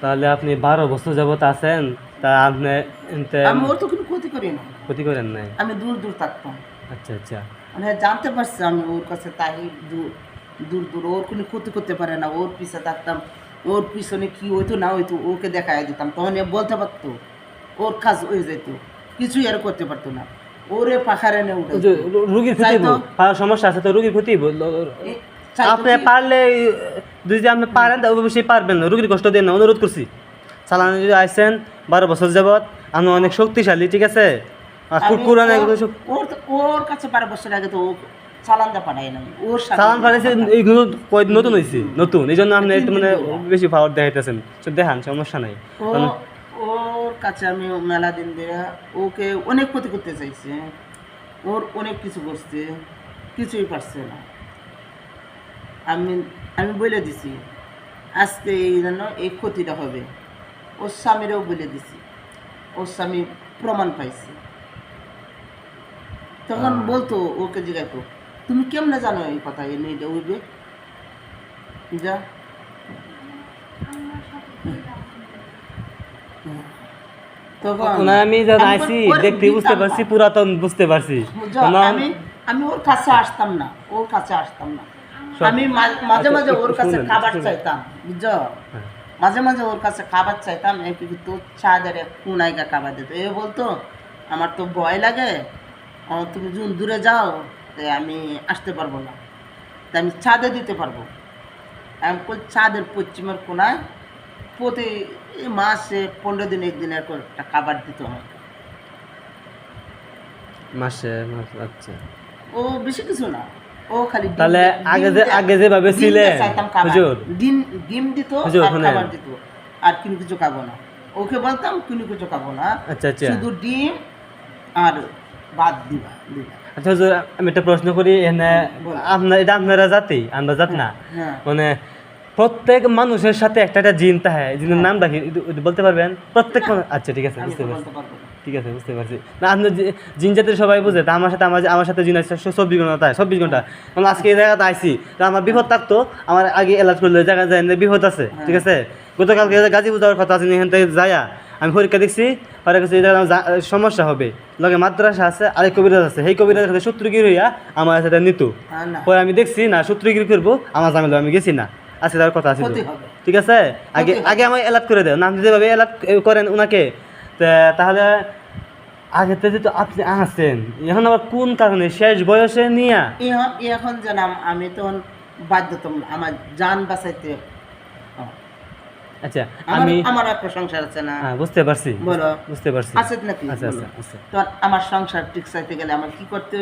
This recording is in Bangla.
তাহলে আপনি 12 বছর যাবত আছেন, তা আপনি আমি ওর তো কোনো ক্ষতি করি না, ক্ষতি করেন নাই? আমি দূর দূর থাকতাম। আচ্ছা আচ্ছা। মানে জানতে পারছি আমি ওর কাছে তাই দূর দূর দূর, ওর কোনো ক্ষতি করতে পারে না, ওর পিছে থাকতাম, ওর পিছনে কি হইতো না হইতো ওকে দেখাই দিতাম, তখন এ বলতে পারতো, ওর কাজ হয়ে যেত, কিছুই আর করতে পারতো না, ওরে পাখারে নিয়ে উঠে রুগীর ক্ষতি সমস্যা আছে তো রুগীর ক্ষতি আপনি পারলে যদি আপনি পারেন তা অবশ্যই পারবেন না, রুগীর কষ্ট দেন না, অনুরোধ করছি। চালানো যদি আসছেন 12 বছর যাবৎ, আপনি অনেক শক্তিশালী, ঠিক আছে? আর কুকুর অনেক ওর কাছে 12 বছর আগে তো ও চালানটা পাঠাই না, ওর চালান পাঠাইছে এইগুলো নতুন হয়েছে, নতুন, এই জন্য আপনি একটু মানে বেশি পাওয়ার দেখাইতেছেন। দেখান, সমস্যা নাই। ওর কাছে আমি মেলা দিন ধরে ওকে অনেক ক্ষতি করতে চাইছি, ওর অনেক কিছু করছে, কিছুই পারছে না। আমি আমি বলে দিছি আজকে এই জন্য এই ক্ষতিটা হবে, ওর স্বামীরেও বলে দিছি, ওর স্বামী প্রমাণ পাইছে। তখন বলতো, ওকে জিজ্ঞাসা তুমি কেমনে জানো এই কথা, এই মেয়েটা উঠবে যা। তখন আমি যখন আইছি দেখতে বুঝতে পারছি, পুরাতন বুঝতে পারছি। আমি ওর কাছে আসতাম না, ওর কাছে আসতাম না, আমি মাঝে মাঝে ওর কাছে খাবার চাইতাম, বুঝছো? মাঝে মাঝে ওর কাছে খাবার চাইতাম, তো চাঁদের কোনায় খাবার দিত, এ বলতো আমার তো ভয় লাগে, তুমি যখন দূরে যাও তাই আমি আসতে পারবো না, তাই আমি চাঁদে দিতে পারবো। আমি চাঁদের পশ্চিমের কোনায় প্রতি মাসে 15 দিন একদিন একটা খাবার দিত আমাকে মাসে। আচ্ছা, ও বেশি কিছু না, ও খালি তাহলে আগে যেভাবে ছিলেন হুজুর, ডিম দিত আর খাবার দিত, আর কোনো কিছু খাবো না, ওকে বলতাম কোনো কিছু খাবো না, আচ্ছা আচ্ছা, শুধু ডিম আর ভাত দিবা। আচ্ছা হুজুর, আমি একটা প্রশ্ন করি, এখানে এটা আপনারা জাতি, আমরা জাত না, মানে প্রত্যেক মানুষের সাথে একটা একটা জিন থাকে, জিনের নাম রাখি বলতে পারবেন? প্রত্যেক আচ্ছা ঠিক আছে, বুঝতে পারছি, ঠিক আছে বুঝতে পারছি। না আপনি জিন জাতির সবাই বুঝে, তা আমার সাথে জিন আছে 24 ঘন্টা, তাই 24 ঘন্টা। মানে আজকে এই জায়গাতে আইসি, তা আমার বিপদ থাকতো, আমার আগে এলাজ করলে জায়গা যায় বিপদ আছে, ঠিক আছে? গতকালকে গাজীপুর যাওয়ার কথা আছে, এখান থেকে যাইয়া আমি পরীক্ষা দেখছি, পরে কাছে এই জায়গায় সমস্যা হবে, লগে মাদ্রাসা আছে, আরেক কবিরাজ আছে, সেই কবিরাজের সাথে শত্রুগির হইয়া আমার সাথে নিত, পরে আমি দেখছি না শত্রুগিরি করবো, আমার জামেলা, আমি গেছি না, আজকে তার কথা আছে, ঠিক আছে? আগে আমার এলাট করে দেয়, নাম যেভাবে এলাট করেন ওনাকে, তাহলে আগে থেকে তো আপনি আছেন, এখন আবার কোন কারণে শেষ বয়সে নিয়ে এখন জানাম আমি তখন বাধ্যতামূলক আমার জান বাঁচাইতে। আচ্ছা, আমার একটা সংসার আছে না, বুঝতে পারছি, বলো বুঝতে পারছি, আছে নাকি? আচ্ছা আচ্ছা, তো আমার সংসার ঠিক চাইতে গেলে আমার কি করতে